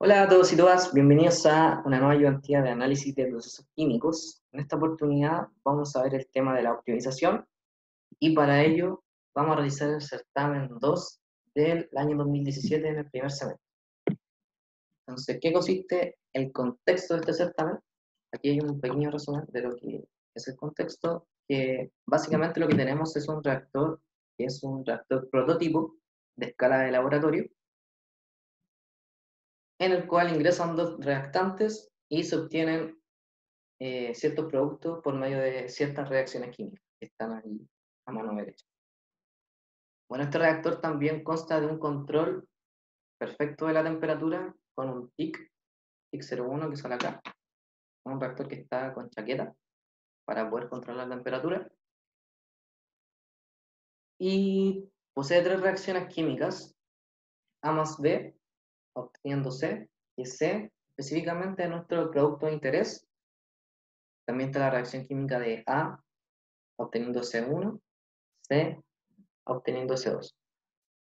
Hola a todos y todas, bienvenidos a una nueva ayudantía de análisis de procesos químicos. En esta oportunidad vamos a ver el tema de la optimización y para ello vamos a realizar el certamen 2 del año 2017 en el primer semestre. Entonces, ¿qué consiste el contexto de este certamen? Aquí hay un pequeño resumen de lo que es el contexto, que básicamente lo que tenemos es un reactor, que es un reactor prototipo de escala de laboratorio, en el cual ingresan dos reactantes y se obtienen ciertos productos por medio de ciertas reacciones químicas que están ahí a mano derecha. Bueno, este reactor también consta de un control perfecto de la temperatura con un TIC 01 que sale acá, un reactor que está con chaqueta para poder controlar la temperatura y posee tres reacciones químicas, A más B, obteniendo C, y C específicamente de nuestro producto de interés. También está la reacción química de A obteniendo C1, C obteniendo C2,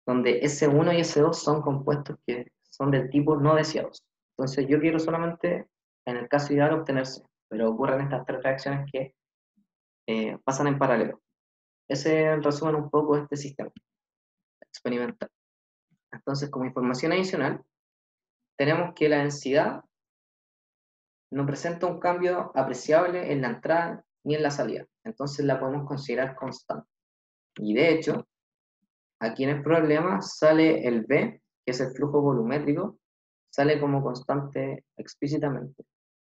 donde S1 y S2 son compuestos que son del tipo no deseados. Entonces yo quiero solamente, en el caso ideal, obtener C, pero ocurren estas tres reacciones que pasan en paralelo. Ese resumen un poco este sistema experimental. Entonces, como información adicional, tenemos que la densidad no presenta un cambio apreciable en la entrada ni en la salida. Entonces la podemos considerar constante. Y de hecho, aquí en el problema sale el B, que es el flujo volumétrico, sale como constante explícitamente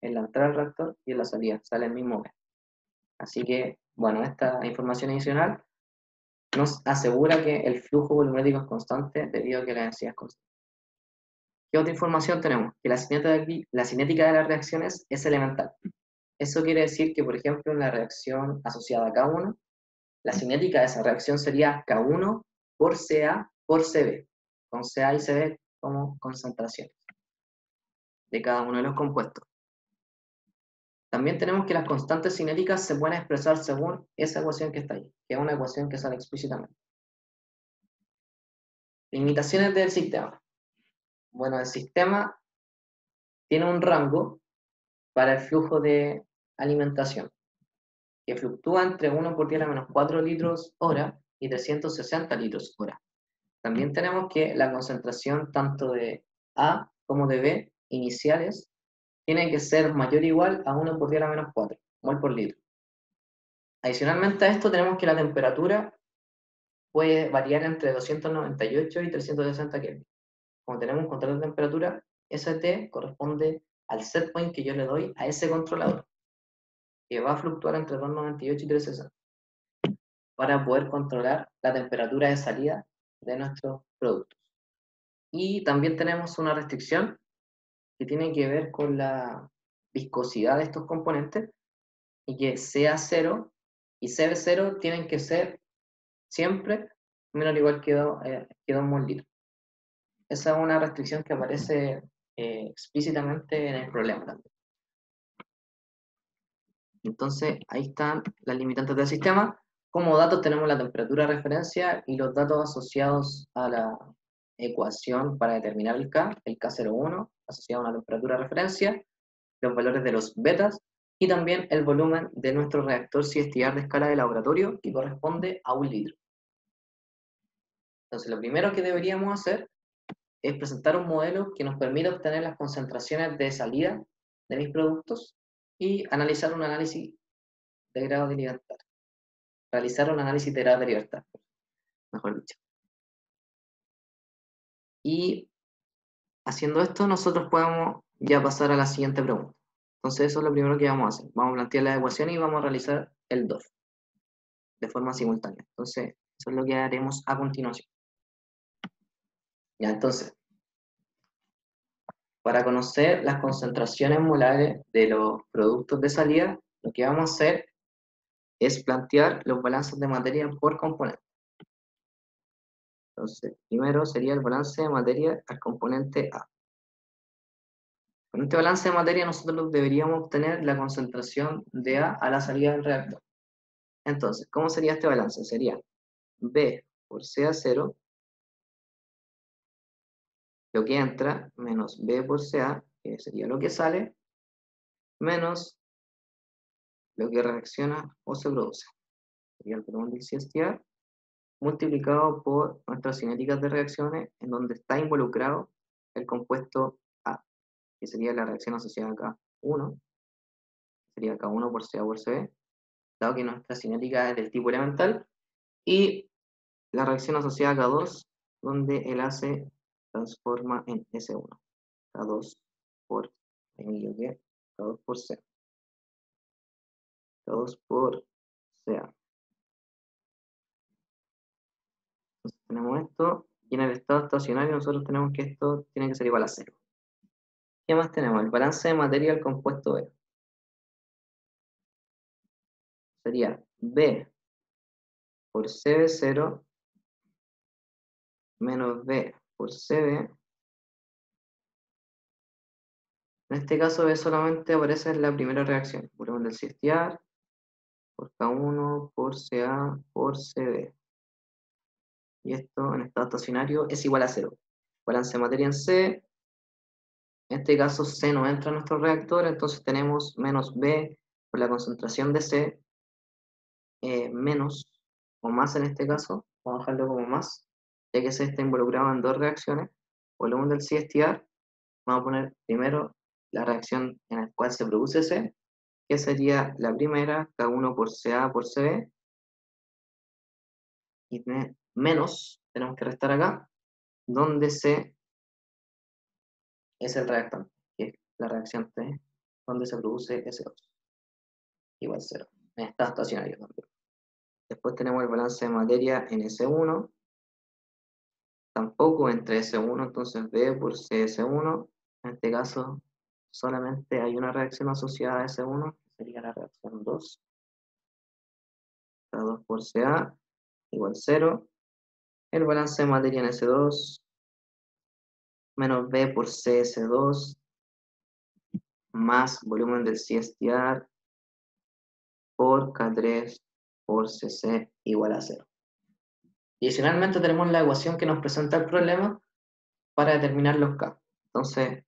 en la entrada del reactor y en la salida, sale el mismo B. Así que, bueno, esta información adicional nos asegura que el flujo volumétrico es constante debido a que la densidad es constante. ¿Qué otra información tenemos? Que la cinética de las reacciones es elemental. Eso quiere decir que, por ejemplo, en la reacción asociada a K1, la cinética de esa reacción sería K1 por Ca por Cb, con Ca y Cb como concentraciones de cada uno de los compuestos. También tenemos que las constantes cinéticas se pueden expresar según esa ecuación que está ahí, que es una ecuación que sale explícitamente. Limitaciones del sistema. Bueno, el sistema tiene un rango para el flujo de alimentación, que fluctúa entre 1 por 10 a la menos 4 litros hora y 360 litros hora. También tenemos que la concentración tanto de A como de B iniciales tiene que ser mayor o igual a 1 por 10 a la menos 4 mol por litro. Adicionalmente a esto tenemos que la temperatura puede variar entre 298 y 360 Kelvin. Como tenemos un control de temperatura, ST corresponde al set point que yo le doy a ese controlador, que va a fluctuar entre 298 y 360, para poder controlar la temperatura de salida de nuestros productos. Y también tenemos una restricción que tiene que ver con la viscosidad de estos componentes y que CA0 y CB0 tienen que ser siempre menor o igual que 2 mol litro. Esa es una restricción que aparece explícitamente en el problema también. Entonces, ahí están las limitantes del sistema. Como datos tenemos la temperatura de referencia y los datos asociados a la ecuación para determinar el K01, asociado a una temperatura de referencia, los valores de los betas y también el volumen de nuestro reactor CSTR de escala de laboratorio, que corresponde a 1 litro. Entonces, lo primero que deberíamos hacer es presentar un modelo que nos permita obtener las concentraciones de salida de mis productos y analizar un análisis de grado de libertad. Realizar un análisis de grado de libertad, mejor dicho. Y haciendo esto, nosotros podemos ya pasar a la siguiente pregunta. Entonces, eso es lo primero que vamos a hacer. Vamos a plantear la ecuación y vamos a realizar el DOF de forma simultánea. Entonces, eso es lo que haremos a continuación. Ya, entonces, para conocer las concentraciones molares de los productos de salida, lo que vamos a hacer es plantear los balances de materia por componente. Entonces, primero sería el balance de materia al componente A. Con este balance de materia nosotros deberíamos obtener la concentración de A la salida del reactor. Entonces, ¿cómo sería este balance? Sería B por CA0 lo que entra, menos B por CA, que sería lo que sale, menos lo que reacciona o se produce. Sería el volumen del CSTR multiplicado por nuestras cinéticas de reacciones en donde está involucrado el compuesto A, que sería la reacción asociada a K1, sería K1 por CA por CB, dado que nuestra cinética es del tipo elemental, y la reacción asociada a K2, donde el A se transforma en S1, K2 por, ahí me equivoqué, K2 por C, K2 por CA. Entonces tenemos esto, y en el estado estacionario nosotros tenemos que esto tiene que ser igual a 0. ¿Qué más tenemos? El balance de materia del compuesto B. Sería B por CB0 menos B por CB. En este caso B solamente aparece en la primera reacción. Volumen del CSTR por K1 por CA por CB. Y esto en estado estacionario es igual a 0. Balance de materia en C. En este caso C no entra en nuestro reactor, entonces tenemos menos B por la concentración de C, menos o más en este caso, vamos a dejarlo como más, ya que C está involucrado en dos reacciones. Volumen del CSTR, vamos a poner primero la reacción en la cual se produce C, que sería la primera, K1 por CA por CB, y menos, tenemos que restar acá, donde C es el reactante, que es la reacción T, donde se produce S2, igual 0, en estado estacionario también. Después tenemos el balance de materia en S1, tampoco entre S1, entonces B por CS1, en este caso solamente hay una reacción asociada a S1, que sería la reacción 2, K2 por CA, igual 0, el balance de materia en S2, menos B por CS2, más volumen del CSTR, por K3 por CC igual a 0. Adicionalmente tenemos la ecuación que nos presenta el problema para determinar los K. Entonces,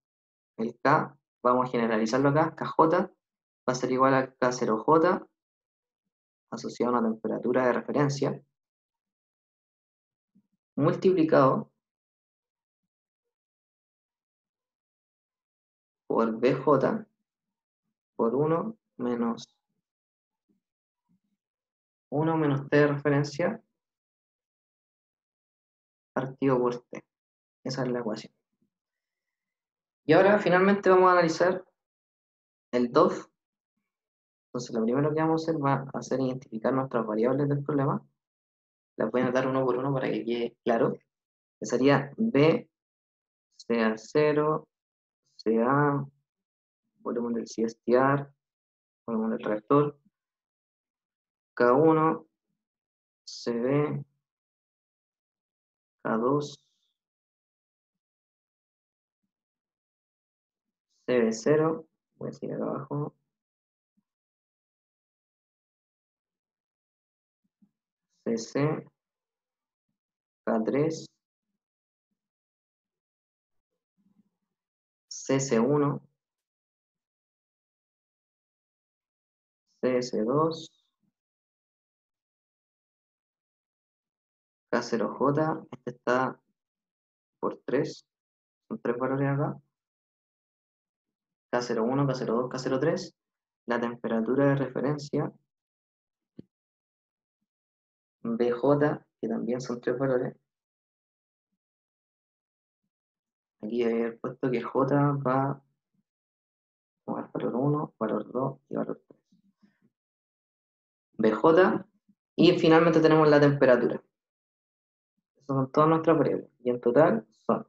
el K, vamos a generalizarlo acá, KJ va a ser igual a K0J asociado a una temperatura de referencia, multiplicado por BJ por 1 menos T de referencia partido por T. Esa es la ecuación. Y ahora finalmente vamos a analizar el DOF. Entonces lo primero que vamos a hacer va a ser identificar nuestras variables del problema. Las voy a anotar uno por uno para que quede claro. Que sería B, CA0, CA, volumen del CSTR, volumen del reactor, K1, CB, K2, CB0, voy a decir acá abajo, CC, K3, CC1, CS2, K0J, este está por 3, son 3 valores acá, K01, K02, K03, la temperatura de referencia, BJ, que también son 3 valores, aquí he puesto que J va con el valor 1, valor 2 y valor 3. BJ, y finalmente tenemos la temperatura. Esas son todas nuestras variables, y en total son,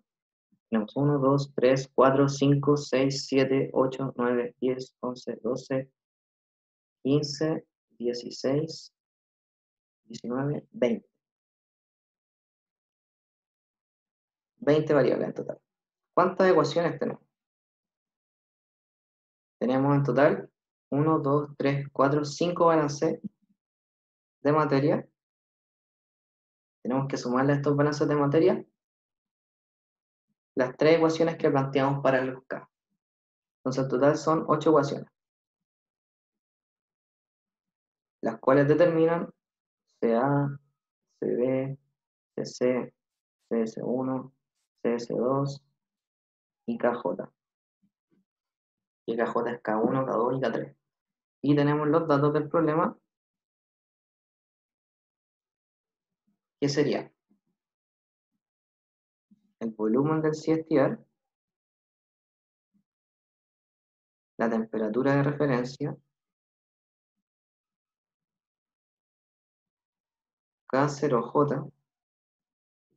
tenemos 1, 2, 3, 4, 5, 6, 7, 8, 9, 10, 11, 12, 15, 16, 19, 20. 20 variables en total. ¿Cuántas ecuaciones tenemos? Tenemos en total 1, 2, 3, 4, 5 balances de materia. Tenemos que sumarle a estos balances de materia las 3 ecuaciones que planteamos para los K. Entonces, en total son 8 ecuaciones, las cuales determinan CA, CB, CC, CS1, CS2 y KJ. Y KJ es K1, K2 y K3. Y tenemos los datos del problema, que sería el volumen del CSTR, la temperatura de referencia, K0J,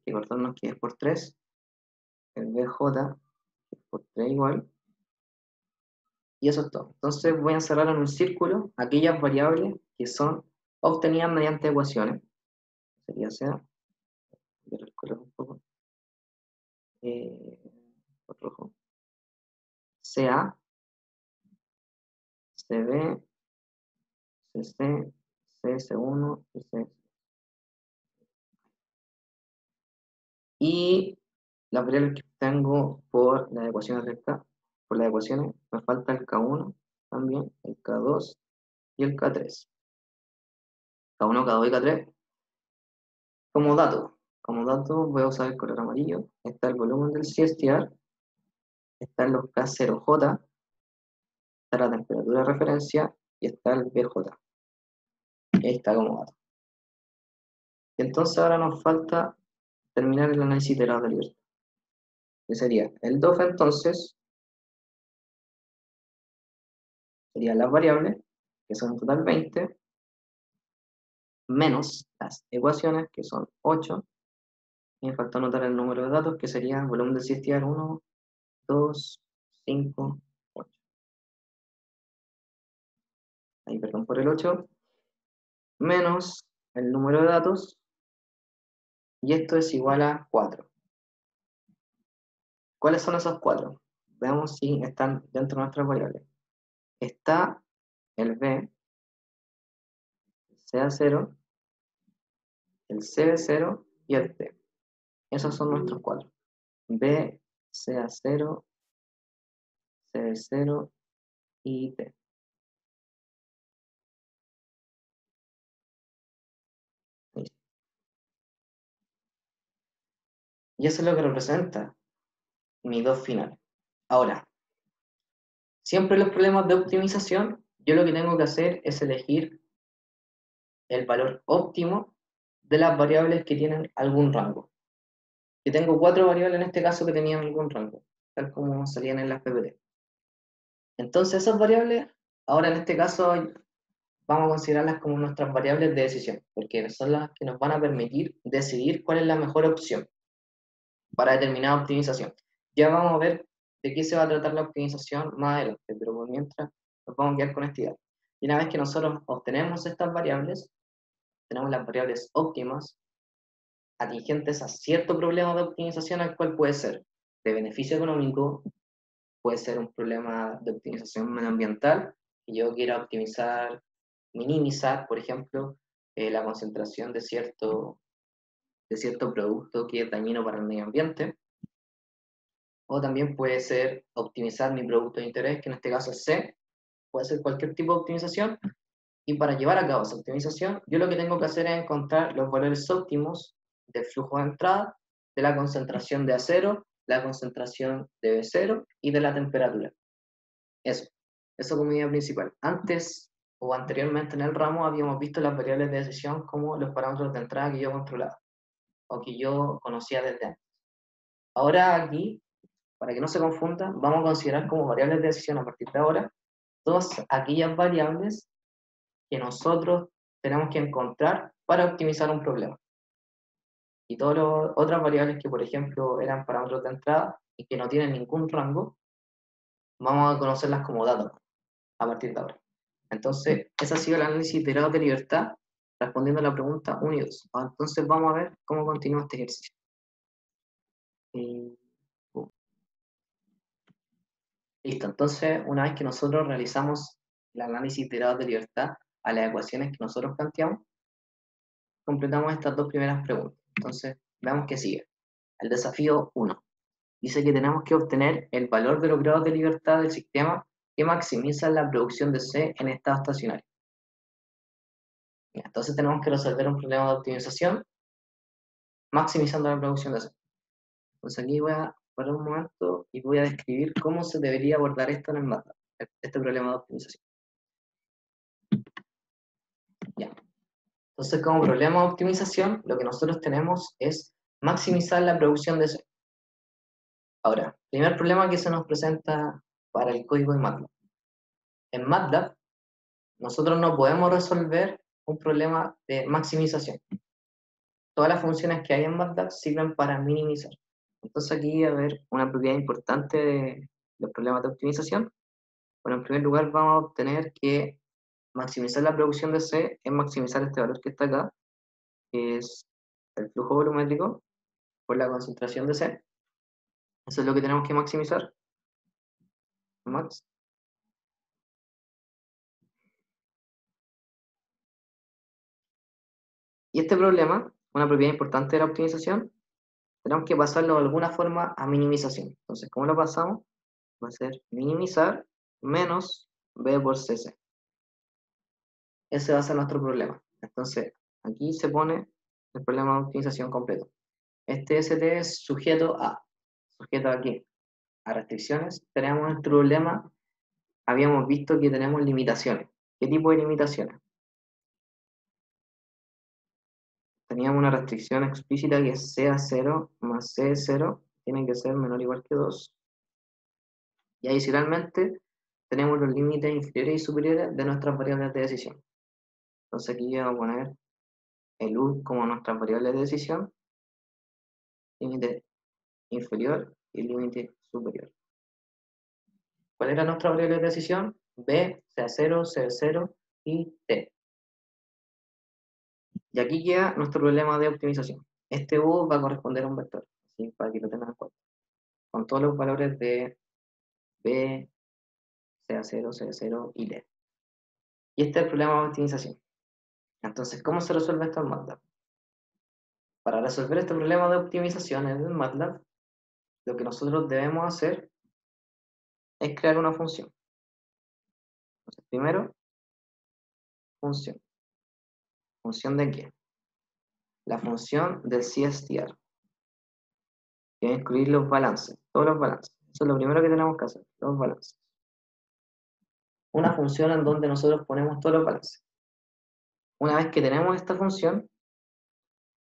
que cortarnos que es por 3, el BJ, que es por 3 igual, y eso es todo. Entonces voy a encerrar en un círculo aquellas variables que son obtenidas mediante ecuaciones. Sería sea, voy a recorrer un poco, por rojo, CA, CB, CC, CS1 y CS. Y las variables que tengo por las ecuaciones de K, por las ecuaciones, me falta el K1 también, el K2 y el K3. K1, K2 y K3. Como dato voy a usar el color amarillo. Está el volumen del CSTR, están los K0J, está la temperatura de referencia y está el BJ. Ahí está como dato. Y entonces ahora nos falta terminar el análisis iterado de libertad, que sería el DOF. Entonces serían las variables, que son en total 20, menos las ecuaciones, que son 8, y me falta anotar el número de datos, que sería el volumen del CSTR 1, 2, 5, 8. Ahí, perdón por el 8, menos el número de datos, y esto es igual a 4. ¿Cuáles son esos 4? Veamos si están dentro de nuestras variables. Está el B, el CA0, el CB0 y el T. Esos son nuestros 4. B, CA0, CB0 y T. Y eso es lo que representa mi DOF final. Ahora, siempre los problemas de optimización, yo lo que tengo que hacer es elegir el valor óptimo de las variables que tienen algún rango. Yo tengo 4 variables en este caso que tenían algún rango, tal como salían en las PPT. Entonces esas variables, ahora en este caso vamos a considerarlas como nuestras variables de decisión, porque son las que nos van a permitir decidir cuál es la mejor opción para determinada optimización. Ya vamos a ver de qué se va a tratar la optimización más adelante, pero por mientras nos vamos a quedar con esta idea. Y una vez que nosotros obtenemos estas variables, tenemos las variables óptimas atingentes a cierto problema de optimización, al cual puede ser de beneficio económico, puede ser un problema de optimización medioambiental, que yo quiera optimizar, minimizar, por ejemplo, la concentración de cierto producto que es dañino para el medio ambiente. O también puede ser optimizar mi producto de interés, que en este caso es C. Puede ser cualquier tipo de optimización. Y para llevar a cabo esa optimización, yo lo que tengo que hacer es encontrar los valores óptimos del flujo de entrada, de la concentración de A0, la concentración de B0 y de la temperatura. Eso como idea principal. Antes o anteriormente en el ramo habíamos visto las variables de decisión como los parámetros de entrada que yo controlaba o que yo conocía desde antes. Ahora aquí, para que no se confundan, vamos a considerar como variables de decisión a partir de ahora todas aquellas variables que nosotros tenemos que encontrar para optimizar un problema. Y todas las otras variables que, por ejemplo, eran parámetros de entrada y que no tienen ningún rango, vamos a conocerlas como datos a partir de ahora. Entonces, ese ha sido el análisis iterado de libertad, respondiendo a la pregunta 1 y 2. Entonces, vamos a ver cómo continúa este ejercicio. Listo, entonces, una vez que nosotros realizamos el análisis iterado de libertad a las ecuaciones que nosotros planteamos, completamos estas 2 primeras preguntas. Entonces, veamos qué sigue. El desafío 1. dice que tenemos que obtener el valor de los grados de libertad del sistema que maximizan la producción de C en estado estacionario. Entonces tenemos que resolver un problema de optimización maximizando la producción de C. Entonces aquí voy a parar un momento y voy a describir cómo se debería abordar esto en el MATLAB, este problema de optimización. Ya. Entonces, como problema de optimización, lo que nosotros tenemos es maximizar la producción de C. Ahora, primer problema que se nos presenta para el código de MATLAB. En MATLAB, nosotros no podemos resolver un problema de maximización. Todas las funciones que hay en MATLAB sirven para minimizar. Entonces aquí va a haber una propiedad importante de los problemas de optimización. Bueno, en primer lugar vamos a obtener que maximizar la producción de C es maximizar este valor que está acá, que es el flujo volumétrico por la concentración de C. Eso es lo que tenemos que maximizar. Max. Y este problema, una propiedad importante de la optimización, tenemos que pasarlo de alguna forma a minimización. Entonces, ¿cómo lo pasamos? Va a ser minimizar menos B por CC. Ese va a ser nuestro problema. Entonces, aquí se pone el problema de optimización completo. Este ST es sujeto ¿a qué? A restricciones. Tenemos el problema, habíamos visto que tenemos limitaciones. ¿Qué tipo de limitaciones? Teníamos una restricción explícita que es C a 0 más C 0 tiene que ser menor o igual que 2. Y adicionalmente tenemos los límites inferiores y superiores de nuestras variables de decisión. Entonces aquí vamos a poner el U como nuestras variables de decisión, límite inferior y límite superior. ¿Cuál era nuestra variable de decisión? B, C0, C0 y T. Y aquí queda nuestro problema de optimización. Este U va a corresponder a un vector, ¿sí? Para que lo tengan en cuenta. Con todos los valores de B, C0, C0 y T. Y este es el problema de optimización. Entonces, ¿cómo se resuelve esto en MATLAB? Para resolver este problema de optimización en el MATLAB, lo que nosotros debemos hacer es crear una función. Entonces, primero, función. ¿Función de qué? La función del CSTR, que va a incluir los balances, todos los balances. Eso es lo primero que tenemos que hacer, los balances. Una función en donde nosotros ponemos todos los balances. Una vez que tenemos esta función,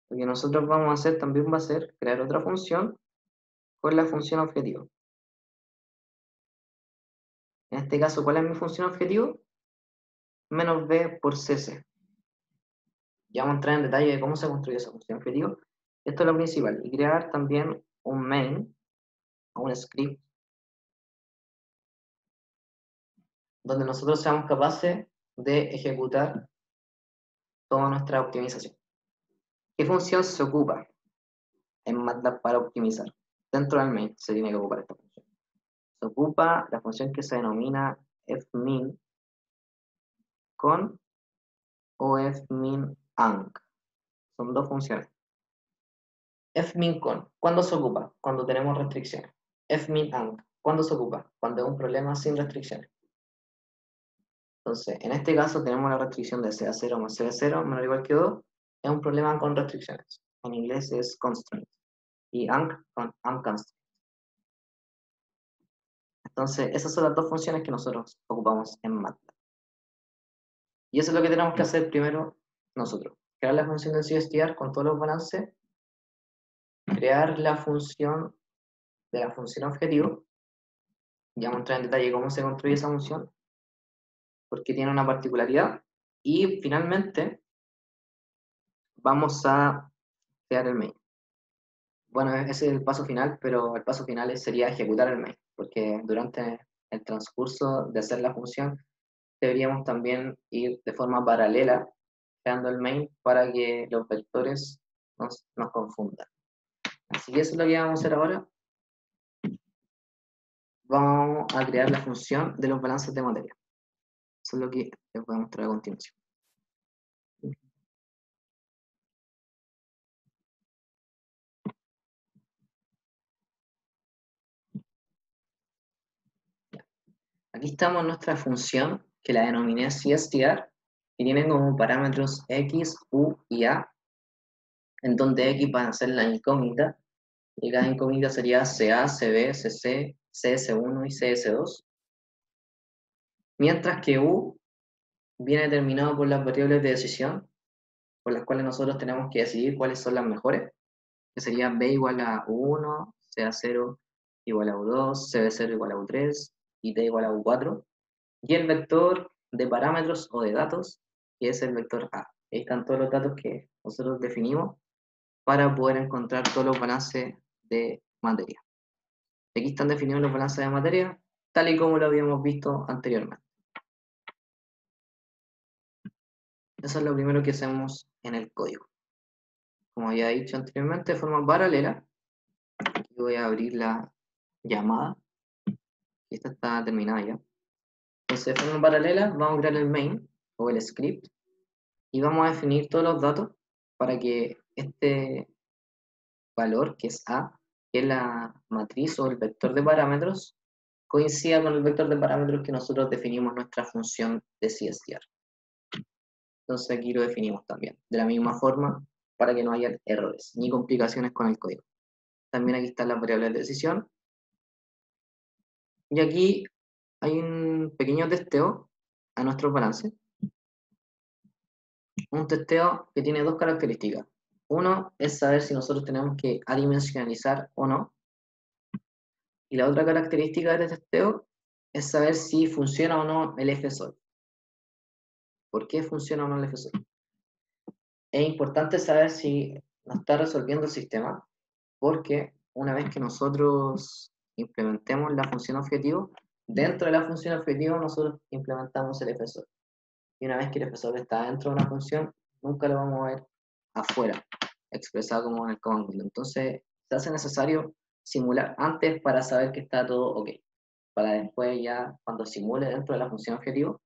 lo que nosotros vamos a hacer también va a ser crear otra función con la función objetivo. En este caso, ¿cuál es mi función objetivo? Menos B por CC. Ya vamos a entrar en detalle de cómo se construye esa función objetivo. Esto es lo principal. Y crear también un main, un script, donde nosotros seamos capaces de ejecutar toda nuestra optimización. ¿Qué función se ocupa en MATLAB para optimizar? Dentro del main se tiene que ocupar esta función. Se ocupa la función que se denomina fmin con o fmin-anc. Son dos funciones. Fmin con, ¿cuándo se ocupa? Cuando tenemos restricciones. Fmin-anc, ¿cuándo se ocupa? Cuando es un problema sin restricciones. Entonces, en este caso tenemos la restricción de CA0 más CB0 menor o igual que 2. Es un problema con restricciones. En inglés es constraint. Y anc con unconstraint. Entonces, esas son las dos funciones que nosotros ocupamos en MATLAB. Y eso es lo que tenemos que hacer primero nosotros. Crear la función de CSTR con todos los balances. Crear la función de la función objetivo. Ya vamos a entrar en detalle cómo se construye esa función. Porque tiene una particularidad. Y finalmente, vamos a crear el main. Bueno, ese es el paso final, pero el paso final sería ejecutar el main, porque durante el transcurso de hacer la función deberíamos también ir de forma paralela creando el main para que los vectores nos confundan. Así que eso es lo que vamos a hacer ahora. Vamos a crear la función de los balances de materia. Eso es lo que les voy a mostrar a continuación. Aquí estamos en nuestra función, que la denominé CSTR, que tiene como parámetros X, U y A, en donde X van a ser la incógnita, y cada incógnita sería CA, CB, CC, CS1 y CS2, mientras que U viene determinado por las variables de decisión, por las cuales nosotros tenemos que decidir cuáles son las mejores, que sería B igual a U1, CA0 igual a U2, CB0 igual a U3 y D igual a U4, y el vector de parámetros o de datos, que es el vector A. Ahí están todos los datos que nosotros definimos para poder encontrar todos los balances de materia. Aquí están definidos los balances de materia, tal y como lo habíamos visto anteriormente. Eso es lo primero que hacemos en el código. Como había dicho anteriormente, de forma paralela, aquí voy a abrir la llamada, y esta está terminada ya. Entonces, de forma paralela, vamos a crear el main o el script y vamos a definir todos los datos para que este valor, que es A, que es la matriz o el vector de parámetros, coincida con el vector de parámetros que nosotros definimos en nuestra función de CSTR. Entonces aquí lo definimos también, de la misma forma, para que no haya errores ni complicaciones con el código. También aquí están las variables de decisión. Y aquí hay un pequeño testeo a nuestro balance. Un testeo que tiene dos características. Uno es saber si nosotros tenemos que adimensionalizar o no. Y la otra característica del testeo es saber si funciona o no el FSOL. ¿Por qué funciona o no el FSOL? Es importante saber si nos está resolviendo el sistema, porque una vez que nosotros implementemos la función objetivo, dentro de la función objetivo nosotros implementamos el FSOL. Y una vez que el FSOL está dentro de una función, nunca lo vamos a ver afuera, expresado como en el command. Entonces, se hace necesario simular antes para saber que está todo ok. Para después ya, cuando simule dentro de la función objetivo,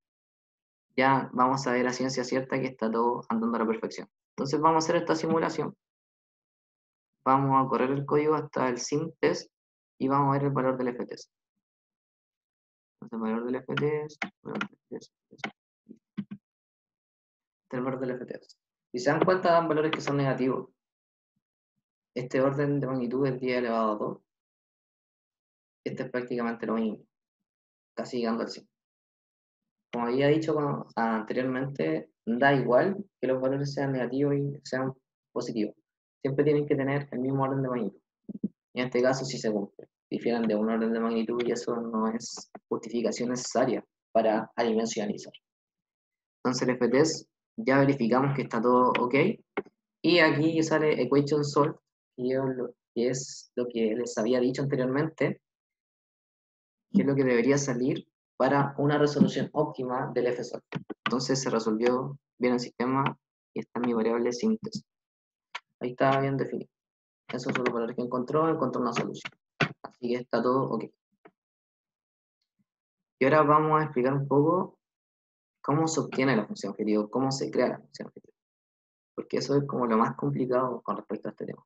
ya vamos a ver a ciencia cierta que está todo andando a la perfección. Entonces vamos a hacer esta simulación, vamos a correr el código hasta el simtest y vamos a ver el valor del ftest. Entonces el valor del ftest, el valor del ftest. Si se dan cuenta, dan valores que son negativos. Este orden de magnitud es 10 elevado a 2. Este es prácticamente lo mismo, casi llegando al 100. Como había dicho anteriormente, da igual que los valores sean negativos y sean positivos. Siempre tienen que tener el mismo orden de magnitud. Y en este caso sí se cumple. Difieren de un orden de magnitud y eso no es justificación necesaria para adimensionalizar. Entonces el ftest ya verificamos que está todo ok. Y aquí sale equation solved, que es lo que les había dicho anteriormente, que es lo que debería salir para una resolución óptima del FSOL. Entonces se resolvió bien el sistema y está en mi variable simtest. Ahí está bien definido. Esos son los valores que encontró una solución. Así que está todo ok. Y ahora vamos a explicar un poco cómo se obtiene la función objetivo, cómo se crea la función objetivo. Porque eso es como lo más complicado con respecto a este tema.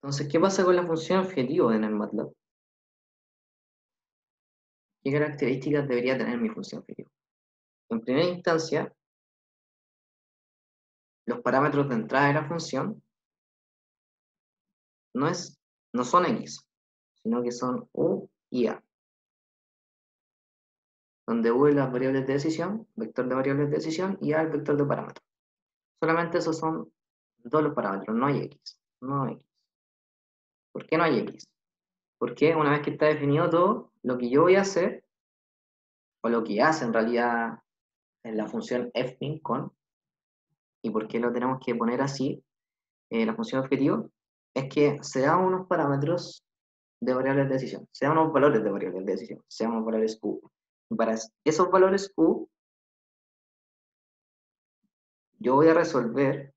Entonces, ¿qué pasa con la función objetivo en el MATLAB? ¿Qué características debería tener mi función objetivo? En primera instancia, los parámetros de entrada de la función no son X, sino que son U y A, donde U es las variables de decisión, vector de variables de decisión, y A el vector de parámetros. Solamente esos son todos los parámetros, no hay X. No hay X. ¿Por qué no hay X? Porque una vez que está definido todo, lo que yo voy a hacer, o lo que hace en realidad en la función fmin con, y por qué lo tenemos que poner así, la función objetivo, es que se dan unos parámetros de variables de decisión, se dan unos valores de variables de decisión, se llaman valores Q. Y para esos valores Q, yo voy a resolver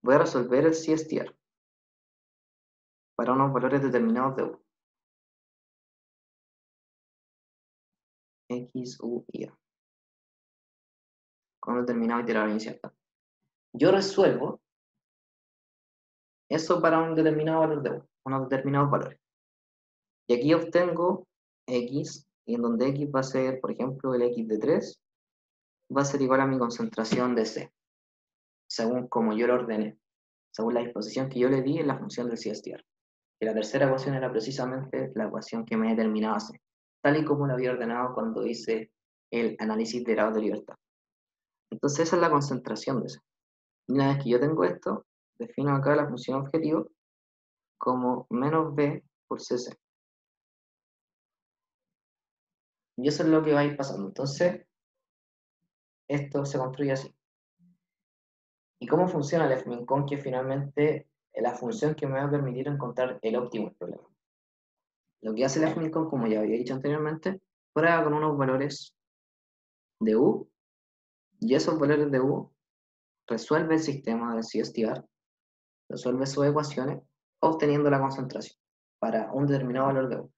el CSTR para unos valores determinados de U, X, U y A, con un determinado iterador inicial. Yo resuelvo Eso para un determinado valor de U, unos determinados valores. Y aquí obtengo X, y en donde X va a ser, por ejemplo, el X de 3, va a ser igual a mi concentración de C, según como yo lo ordené, según la disposición que yo le di en la función del CSTR. Y la tercera ecuación era precisamente la ecuación que me determinaba C, tal y como lo había ordenado cuando hice el análisis de grados de libertad. Entonces esa es la concentración de C. Y una vez que yo tengo esto, defino acá la función objetivo como menos B por CC. Y eso es lo que va a ir pasando. Entonces, esto se construye así. ¿Y cómo funciona el fmincon? Que finalmente es la función que me va a permitir encontrar el óptimo del problema. Lo que hace el fmincon, como ya había dicho anteriormente, prueba con unos valores de U, y esos valores de U resuelve el sistema de CSTR, resuelve sus ecuaciones, obteniendo la concentración para un determinado valor de U.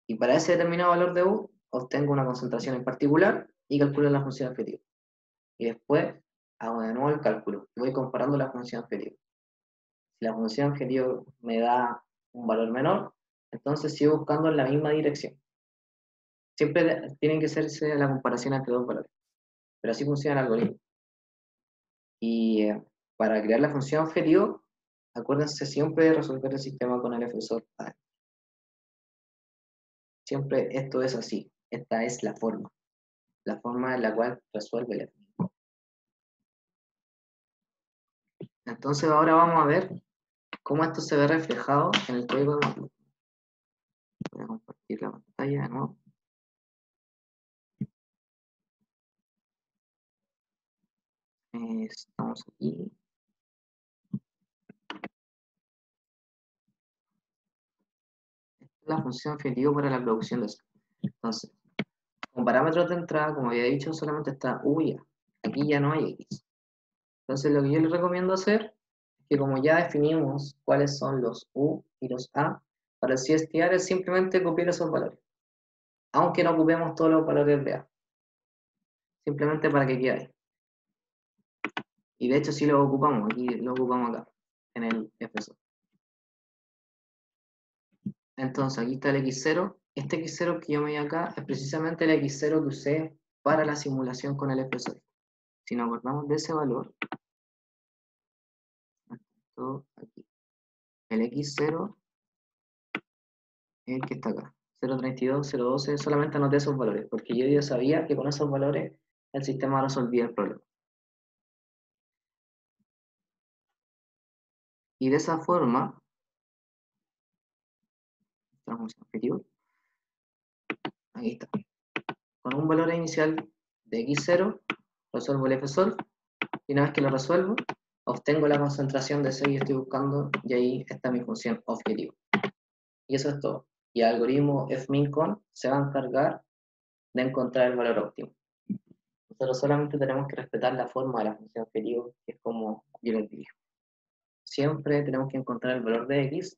Y para ese determinado valor de U, obtengo una concentración en particular y calculo la función objetivo. Y después hago de nuevo el cálculo y voy comparando la función objetivo. Si la función objetivo me da un valor menor, entonces sigo buscando en la misma dirección. Siempre tiene que hacerse la comparación entre dos valores, pero así funciona el algoritmo. Y para crear la función objetivo, acuérdense siempre de resolver el sistema con el F-sort. Siempre esto es así. Esta es la forma en la cual resuelve el F. Entonces ahora vamos a ver cómo esto se ve reflejado en el código de MATLAB. Voy a compartir la pantalla de nuevo. Estamos aquí. La función objetivo para la producción de software. Entonces, con parámetros de entrada, como había dicho, solamente está U y A. Aquí ya no hay X. Entonces, lo que yo les recomiendo hacer es que como ya definimos cuáles son los U y los A, para el CSTR es simplemente copiar esos valores. Aunque no ocupemos todos los valores de A. Simplemente para que quede ahí. Y de hecho sí lo ocupamos, aquí lo ocupamos acá, en el F-sort. Entonces, aquí está el X0. Este X0 que yo me di acá es precisamente el X0 que usé para la simulación con el F-sort. Si nos acordamos de ese valor, aquí. El X0 es el que está acá. 0.32, 0.12, solamente anoté esos valores, porque yo ya sabía que con esos valores el sistema resolvía el problema. Y de esa forma, objetivo, aquí está. Con un valor inicial de X0, resuelvo el F-solve, y una vez que lo resuelvo, obtengo la concentración de C que estoy buscando, y ahí está mi función objetivo. Y eso es todo. Y el algoritmo fmincon se va a encargar de encontrar el valor óptimo. Nosotros solamente tenemos que respetar la forma de la función objetivo, que es como yo les dije. Siempre tenemos que encontrar el valor de X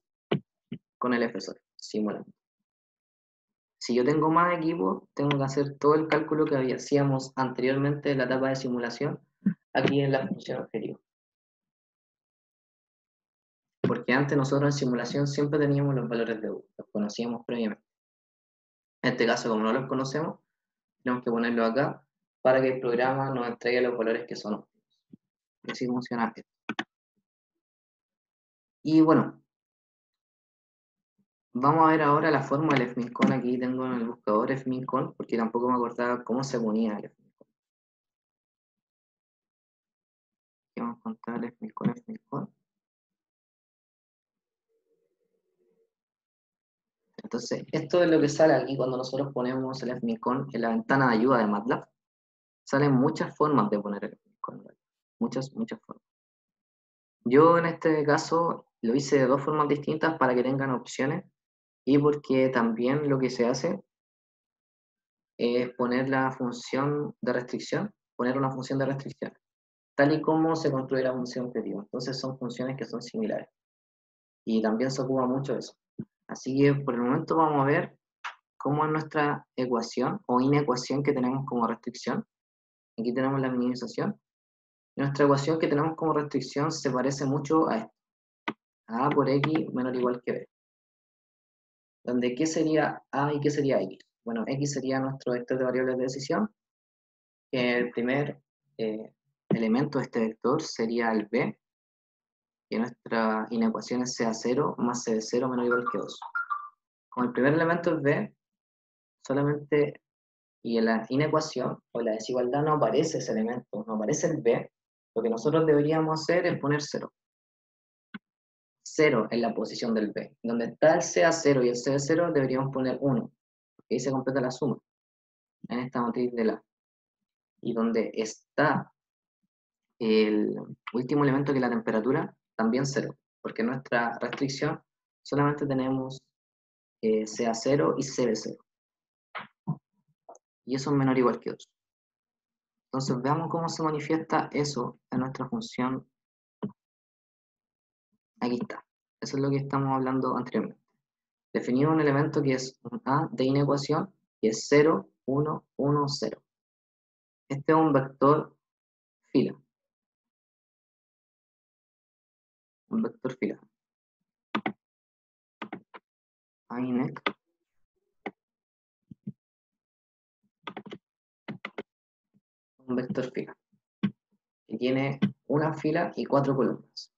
con el F-solve, simulando. Si yo tengo más equipos, tengo que hacer todo el cálculo que hacíamos anteriormente en la etapa de simulación, aquí en la función objetivo. Porque antes nosotros en simulación siempre teníamos los valores de U, los conocíamos previamente. En este caso, como no los conocemos, tenemos que ponerlo acá para que el programa nos entregue los valores que son óptimos. Y así funciona esto. Y bueno, vamos a ver ahora la forma del fmincon. Aquí tengo en el buscador fmincon, porque tampoco me acordaba cómo se ponía el fmincon. Aquí vamos a encontrar el fmincon. Entonces, esto es lo que sale aquí cuando nosotros ponemos el fmincon en la ventana de ayuda de MATLAB. Salen muchas formas de poner el fmincon. Muchas formas. Yo en este caso lo hice de dos formas distintas para que tengan opciones y porque también lo que se hace es poner la función de restricción, poner una función de restricción, tal y como se construye la función objetivo. Entonces son funciones que son similares. Y también se ocupa mucho eso. Así que por el momento vamos a ver cómo es nuestra ecuación o inecuación que tenemos como restricción. Aquí tenemos la minimización. Nuestra ecuación que tenemos como restricción se parece mucho a esta. A por X menor o igual que B. Donde ¿qué sería A y qué sería X? Bueno, X sería nuestro vector de variables de decisión. El primer elemento de este vector sería el B, que nuestra inecuación es sea 0 más C de 0 menor o igual que 2. Como el primer elemento es B, solamente, y en la inecuación o la desigualdad no aparece ese elemento, no aparece el B, lo que nosotros deberíamos hacer es poner 0. 0 en la posición del B. Donde está el C a 0 y el C de 0 deberíamos poner 1, porque ahí se completa la suma, en esta matriz de la. Y donde está el último elemento que es la temperatura, también 0, porque en nuestra restricción solamente tenemos C a 0 y C de 0. Y eso es menor o igual que 2. Entonces veamos cómo se manifiesta eso en nuestra función. Aquí está. Eso es lo que estamos hablando anteriormente. Definimos un elemento que es un A de inecuación, que es 0, 1, 1, 0. Este es un vector fila. Un vector fila. INEC. Un vector fila. Que tiene una fila y 4 columnas.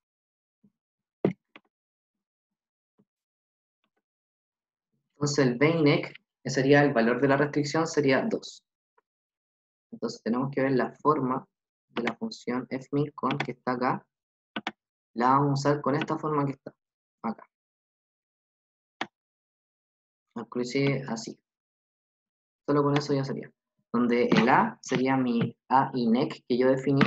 Entonces el BINEC, que sería el valor de la restricción, sería 2. Entonces tenemos que ver la forma de la función fmin_con que está acá. La vamos a usar con esta forma que está acá. Inclusive así. Solo con eso ya sería. Donde el A sería mi A INEC que yo definí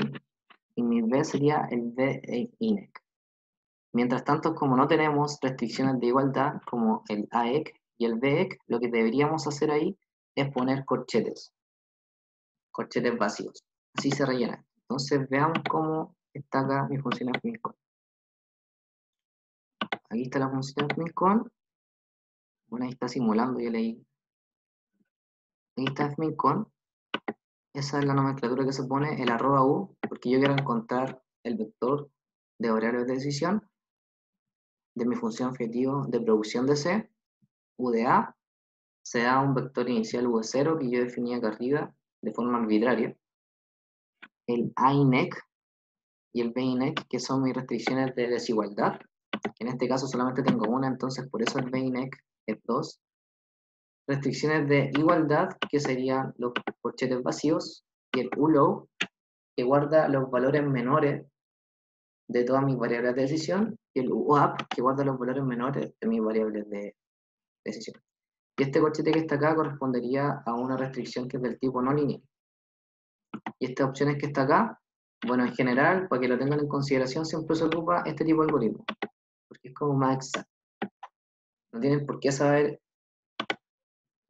y mi B sería el B INEC. Mientras tanto, como no tenemos restricciones de igualdad como el AEC y el BEC, lo que deberíamos hacer ahí es poner corchetes vacíos. Así se rellena. Entonces veamos cómo está acá mi función fmin_con. Aquí está la función fmin_con. Bueno, ahí está simulando, yo leí. Aquí está fmin_con. Esa es la nomenclatura que se pone, el @u, porque yo quiero encontrar el vector de variables de decisión de mi función objetivo de producción de C, u de A, se da un vector inicial u de 0 que yo definí acá arriba de forma arbitraria. El AINEC y el BINEC, que son mis restricciones de desigualdad. En este caso solamente tengo una, entonces por eso el BINEC es 2. Restricciones de igualdad, que serían los corchetes vacíos, y el ULOW, que guarda los valores menores de todas mis variables de decisión, y el UAP, que guarda los valores menores de mis variables de decisión. Y este corchete que está acá correspondería a una restricción que es del tipo no lineal. Y estas opciones que está acá, bueno, en general, para que lo tengan en consideración, siempre se ocupa este tipo de algoritmo, porque es como más exacto. No tienen por qué saber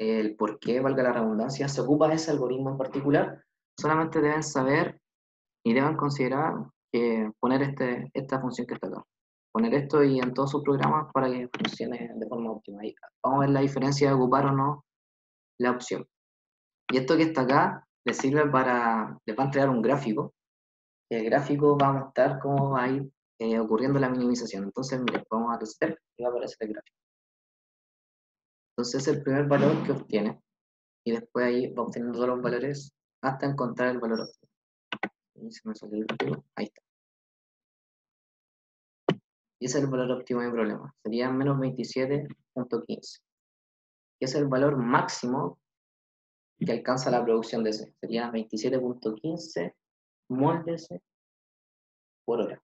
el por qué, valga la redundancia, se ocupa ese algoritmo en particular, solamente deben saber y deben considerar que poner esta función que está acá. Poner esto y en todos sus programas para que funcione de forma óptima. Y vamos a ver la diferencia de ocupar o no la opción. Y esto que está acá les sirve para, les va a entregar un gráfico. El gráfico va a mostrar cómo va a ir ocurriendo la minimización. Entonces, mire, vamos a reset y va a aparecer el gráfico. Entonces, es el primer valor que obtiene. Y después ahí va obteniendo todos los valores hasta encontrar el valor óptimo. Y se me salió el gráfico. Ahí está. Y ese es el valor óptimo de mi problema. Sería menos 27.15. Y ese es el valor máximo que alcanza la producción de C. Sería 27.15 mol de C por hora.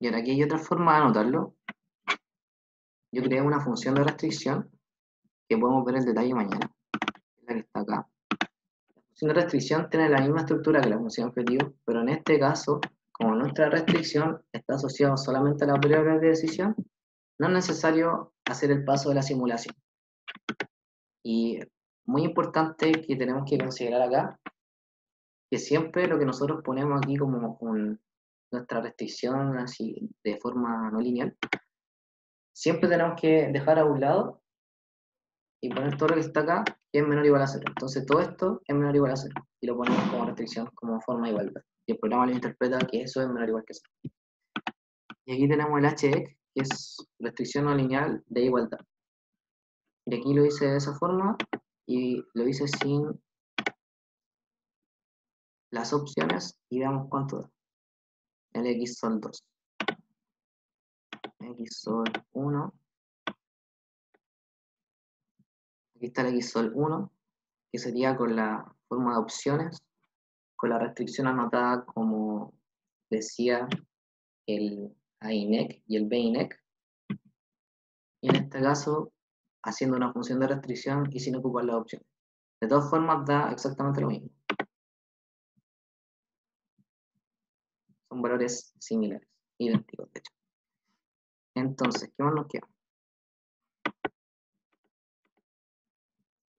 Y ahora aquí hay otra forma de anotarlo. Yo creé una función de restricción que podemos ver el detalle mañana. Es la que está acá. La función de restricción tiene la misma estructura que la función objetivo, pero en este caso, como nuestra restricción está asociada solamente a la variable de decisión, no es necesario hacer el paso de la simulación. Y muy importante que tenemos que considerar acá, que siempre lo que nosotros ponemos aquí como nuestra restricción así de forma no lineal, siempre tenemos que dejar a un lado y poner todo lo que está acá, que es menor o igual a 0. Entonces todo esto es menor o igual a 0. y lo ponemos como restricción, como forma de igualdad. Y el programa lo interpreta que eso es menor o igual que 0. Y aquí tenemos el HEC, que es restricción no lineal de igualdad. Y aquí lo hice de esa forma y lo hice sin las opciones y veamos cuánto da. El X sol 2. X sol 1. Aquí está el X sol 1, que sería con la forma de opciones, con la restricción anotada como decía el AINEC y el BINEC. Y en este caso, haciendo una función de restricción y sin ocupar las opciones. De todas formas, da exactamente lo mismo. Son valores similares, idénticos, de hecho. Entonces, ¿qué más nos queda?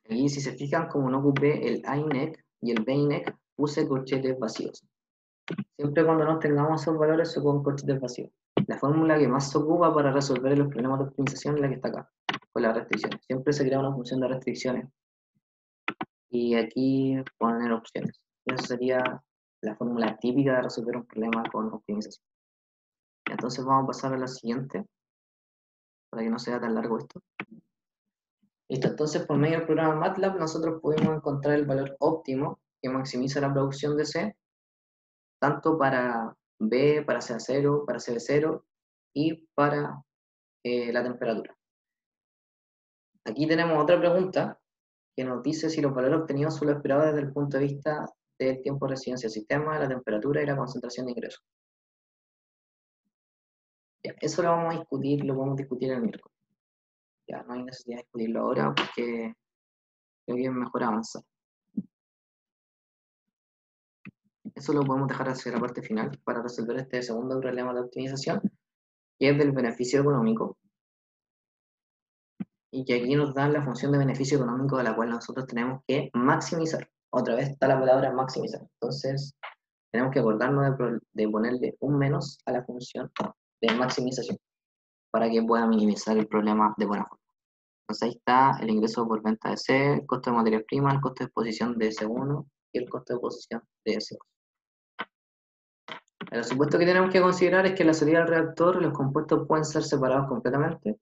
Aquí, si se fijan, como no ocupé el AINEC y el BINEC, puse corchetes vacíos. Siempre cuando nos tengamos esos valores, se ocupan corchetes vacíos. La fórmula que más se ocupa para resolver los problemas de optimización es la que está acá, con las restricciones. Siempre se crea una función de restricciones. Y aquí poner opciones. Y eso sería la fórmula típica de resolver un problema con optimización. Entonces vamos a pasar a la siguiente, para que no sea tan largo esto. Listo, entonces por medio del programa MATLAB nosotros pudimos encontrar el valor óptimo que maximiza la producción de C, tanto para B, para CA0, para CB0 y para la temperatura. Aquí tenemos otra pregunta que nos dice si los valores obtenidos son los esperados desde el punto de vista del tiempo de residencia del sistema, la temperatura y la concentración de ingresos. Ya, eso lo vamos a discutir, lo podemos discutir el miércoles. Ya no hay necesidad de discutirlo ahora porque creo que es mejor avanzar. Eso lo podemos dejar hacia la parte final para resolver este segundo problema de optimización, que es del beneficio económico. Y que aquí nos dan la función de beneficio económico de la cual nosotros tenemos que maximizar. Otra vez está la palabra maximizar. Entonces, tenemos que acordarnos de ponerle un menos a la función de maximización para que pueda minimizar el problema de buena forma. Entonces ahí está el ingreso por venta de C, el costo de materias primas, el costo de exposición de S1 y el costo de exposición de S2. El supuesto que tenemos que considerar es que en la salida del reactor los compuestos pueden ser separados completamente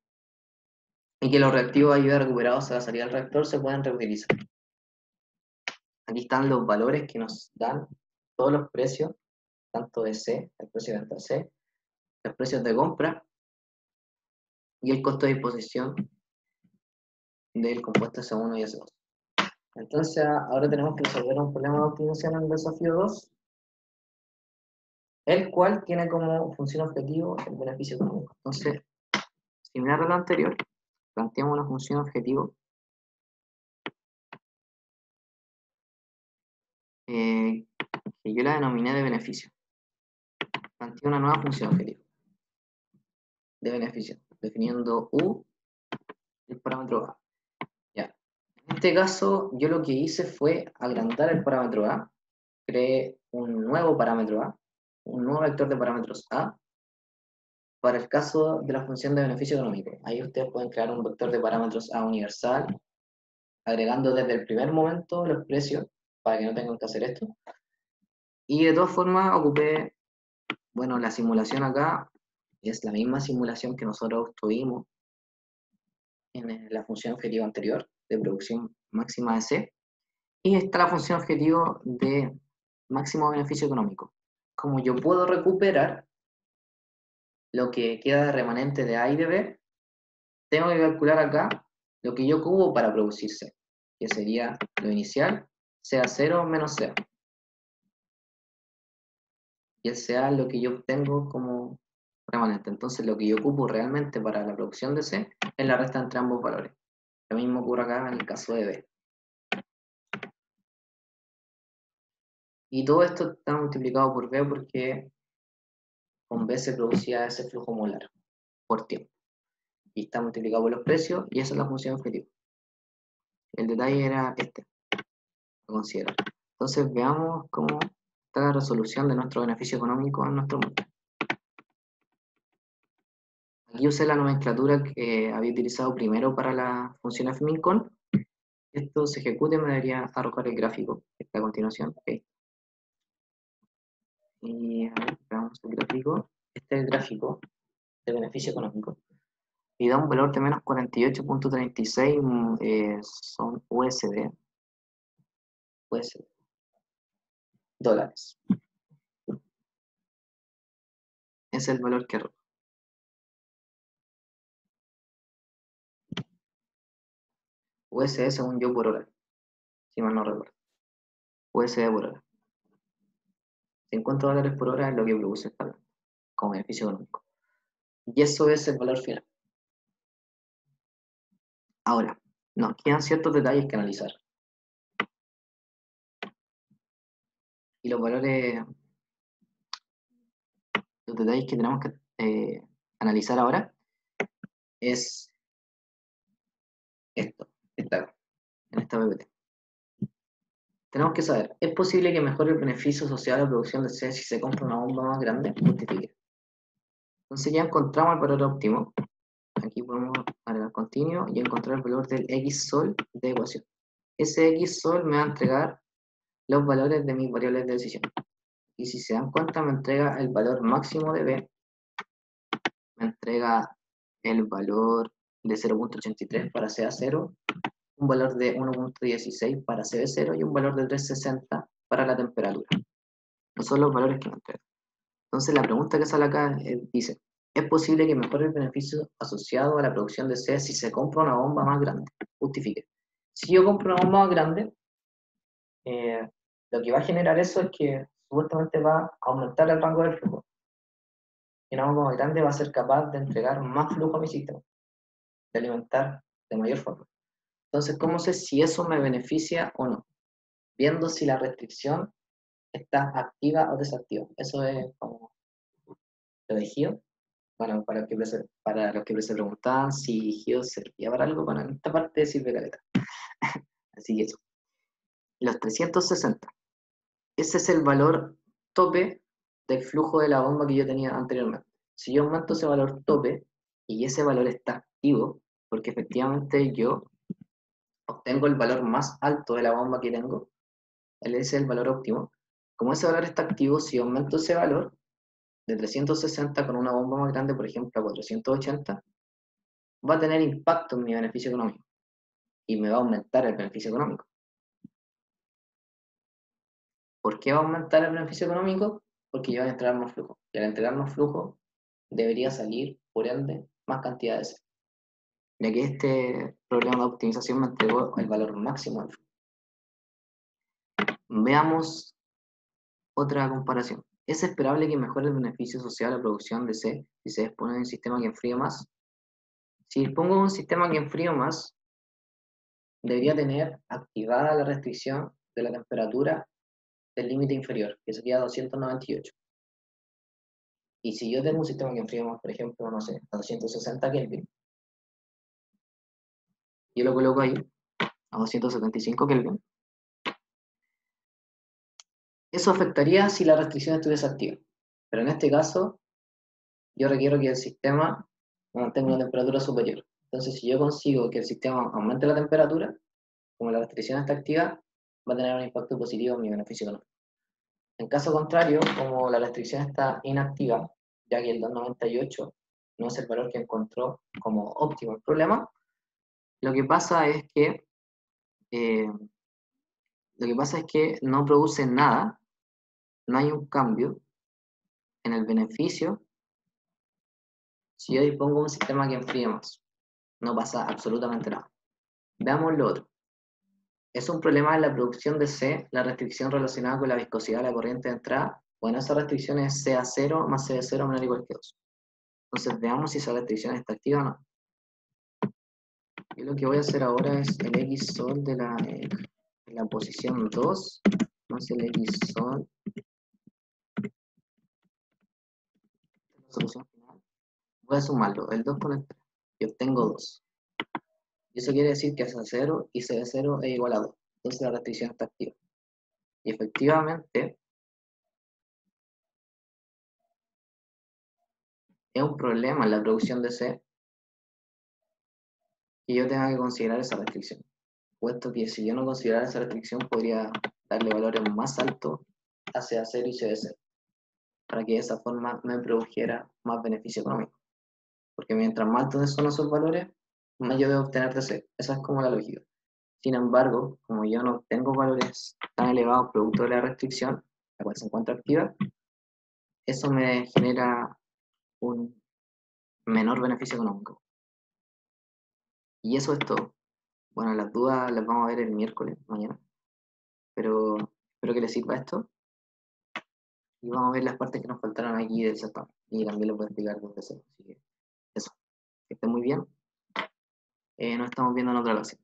y que los reactivos ayuda recuperados a la salida del reactor se pueden reutilizar. Aquí están los valores que nos dan todos los precios, tanto de C, el precio de venta de C, los precios de compra y el costo de disposición del compuesto S1 y S2. Entonces ahora tenemos que resolver un problema de optimización en el desafío 2, el cual tiene como función objetivo el beneficio económico. Entonces, similar a lo anterior, planteamos una función objetivo que yo la denominé de beneficio. Planteo una nueva función objetivo de beneficio, definiendo U, el parámetro A. Ya. En este caso, yo lo que hice fue agrandar el parámetro A, creé un nuevo parámetro A, un nuevo vector de parámetros A, para el caso de la función de beneficio económico. Ahí ustedes pueden crear un vector de parámetros A universal, agregando desde el primer momento los precios, para que no tengan que hacer esto. Y de todas formas ocupé, bueno, la simulación acá es la misma simulación que nosotros tuvimos en la función objetivo anterior, de producción máxima de C. Y está la función objetivo de máximo beneficio económico. Como yo puedo recuperar lo que queda de remanente de A y de B, tengo que calcular acá lo que yo cubo para producir C, que sería lo inicial, CA0 menos CA. Y el CA es lo que yo obtengo como remanente. Entonces lo que yo ocupo realmente para la producción de C es la resta entre ambos valores. Lo mismo ocurre acá en el caso de B. Y todo esto está multiplicado por B porque con B se producía ese flujo molar por tiempo. Y está multiplicado por los precios y esa es la función objetivo. El detalle era este, a considerar. Entonces veamos cómo está la resolución de nuestro beneficio económico en nuestro mundo. Aquí usé la nomenclatura que había utilizado primero para la función fmincon, que esto se ejecute me debería arrojar el gráfico que está a continuación. Okay. Y a ver, veamos el gráfico. Este es el gráfico de beneficio económico. Y da un valor de menos 48.36 son USD, dólares. Ese es el valor que arroja. USD según yo por hora, si mal no recuerdo. USD por hora. 50 dólares por hora es lo que produce esta planta, como beneficio económico. Y eso es el valor final. Ahora, nos quedan ciertos detalles que analizar. Y los valores, los detalles que tenemos que analizar ahora es esto, en esta PPT. Tenemos que saber, ¿es posible que mejore el beneficio asociado a la producción de C si se compra una bomba más grande? Justifique. Entonces ya encontramos el valor óptimo. Aquí podemos agregar continuo y encontrar el valor del X sol de ecuación. Ese X sol me va a entregar los valores de mis variables de decisión. Y si se dan cuenta, me entrega el valor máximo de B, me entrega el valor de 0.83 para CA0, un valor de 1.16 para CB0 y un valor de 3.60 para la temperatura. Esos son los valores que me entrega. Entonces la pregunta que sale acá dice, ¿es posible que mejore el beneficio asociado a la producción de C si se compra una bomba más grande? Justifique. Si yo compro una bomba más grande, lo que va a generar eso es que supuestamente va a aumentar el rango del flujo. Y una bomba más grande va a ser capaz de entregar más flujo a mi sistema, de alimentar de mayor forma. Entonces, ¿cómo sé si eso me beneficia o no? Viendo si la restricción está activa o desactiva. Eso es como lo de Gio. Bueno, para los que se preguntaban si Gio servía para algo, bueno, en esta parte sirve caleta. Así que eso. Los 360. Ese es el valor tope del flujo de la bomba que yo tenía anteriormente. Si yo aumento ese valor tope y ese valor está activo, porque efectivamente yo obtengo el valor más alto de la bomba que tengo, ese es el valor óptimo. Como ese valor está activo, si aumento ese valor de 360 con una bomba más grande, por ejemplo, a 480, va a tener impacto en mi beneficio económico y me va a aumentar el beneficio económico. ¿Por qué va a aumentar el beneficio económico? Porque yo voy a entregar más flujo. Y al entregar más flujo, debería salir, por ende, más cantidad de C. Ya que este problema de optimización me entregó el valor máximo del flujo. Veamos otra comparación. ¿Es esperable que mejore el beneficio social a la producción de C si se dispone de un sistema que enfríe más? Si dispongo de un sistema que enfríe más, debería tener activada la restricción de la temperatura del límite inferior, que sería 298. Y si yo tengo un sistema que enfríe más, por ejemplo, no sé, a 260 Kelvin, yo lo coloco ahí, a 275 Kelvin, eso afectaría si la restricción estuviese activa. Pero en este caso, yo requiero que el sistema mantenga una temperatura superior. Entonces, si yo consigo que el sistema aumente la temperatura, como la restricción está activa, va a tener un impacto positivo en mi beneficio económico. En caso contrario, como la restricción está inactiva, ya que el 298 no es el valor que encontró como óptimo el problema, lo que pasa es que eh, no produce nada, no hay un cambio en el beneficio si yo dispongo de un sistema que enfríe más. No pasa absolutamente nada. Veamos lo otro. ¿Es un problema en la producción de C la restricción relacionada con la viscosidad de la corriente de entrada? Bueno, esa restricción es CA0 más CB0 menor o igual que 2. Entonces veamos si esa restricción está activa o no. Yo lo que voy a hacer ahora es el X sol de la posición 2 más el X sol de la solución final. Voy a sumarlo, el 2 con el 3, y obtengo 2. Y eso quiere decir que CA0 y CB0 es igual a 2. Entonces la restricción está activa. Y efectivamente es un problema en la producción de C que yo tenga que considerar esa restricción. puesto que si yo no considerara esa restricción, podría darle valores más altos a CA0 y CD0, para que de esa forma me produjera más beneficio económico. Porque mientras más altos son esos valores, más yo debo obtener de C. Esa es como la lógica. Sin embargo, como yo no tengo valores tan elevados producto de la restricción, la cual se encuentra activa, eso me genera un menor beneficio económico. Y eso es todo. Bueno, las dudas las vamos a ver el miércoles, mañana, pero espero que les sirva esto y vamos a ver las partes que nos faltaron aquí del certamen y también lo puedo explicar desde cero. Así que eso, que estén muy bien. Nos estamos viendo en otra ocasión.